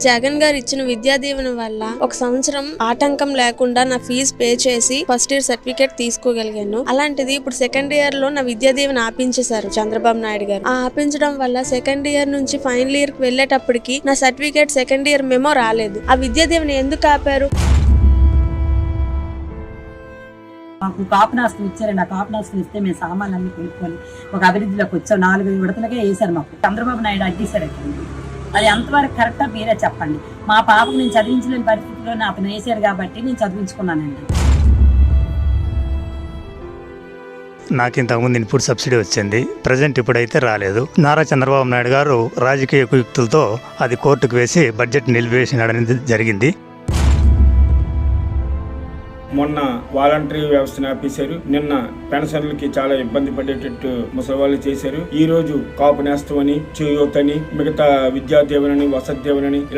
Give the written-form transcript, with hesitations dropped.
జగన్ గారు ఇచ్చిన విద్యా దీవెన వల్ల ఒక సంవత్సరం ఆటంకం లేకుండా నా ఫీజు పే చేసి ఫస్ట్ ఇయర్ సర్టిఫికేట్ తీసుకోగలిగాను. అలాంటిది ఇప్పుడు సెకండ్ ఇయర్ లో నా విద్యా దీవెన ఆపించేశారు చంద్రబాబు నాయుడు గారు. ఆ ఆపించడం వల్ల సెకండ్ ఇయర్ నుంచి ఫైనల్ ఇయర్ కి వెళ్ళేటప్పటికి నా సర్టిఫికేట్ సెకండ్ ఇయర్ మెమో రాలేదు. ఆ విద్యా దీవెన ఎందుకు ఆపారు? మాకు కాపునాస్తం ఇచ్చారండి. ఆ కాపునాస్తం ఇస్తే మేము సామాన్లన్నీ కొనుక్కొని ఒక అభివృద్ధిలోకి వచ్చాం. 4 విడతలుగా వేశారు మాకు. చంద్రబాబు నాయుడు అడ్డేశారండి. అది ఎంతవరకు కరెక్టా మీరే చెప్పండి. మా పాపకు నేను చదివించలేని పరిస్థితిలోనే అతను వేసారు కాబట్టి నేను చదివించుకున్నానండి. నాకు ఇంతకుముందు ఇన్పుట్ సబ్సిడీ వచ్చింది, ప్రజెంట్ ఇప్పుడైతే రాలేదు. నారా చంద్రబాబు నాయుడు గారు రాజకీయ కుయుక్తులతో అది కోర్టుకు వేసి బడ్జెట్ నిలిపివేసినాడనేది జరిగింది. మొన్న వాలంటరీ వ్యవస్థను ఆపేశారు. నిన్న పెన్షన్లకి చాలా ఇబ్బంది పడేటట్టు ముసలివాళ్ళు చేశారు. ఈ రోజు కాపు నేస్తం అని, చేయూతని, మిగతా విద్యా దీవెనని, వసతి దీవెనని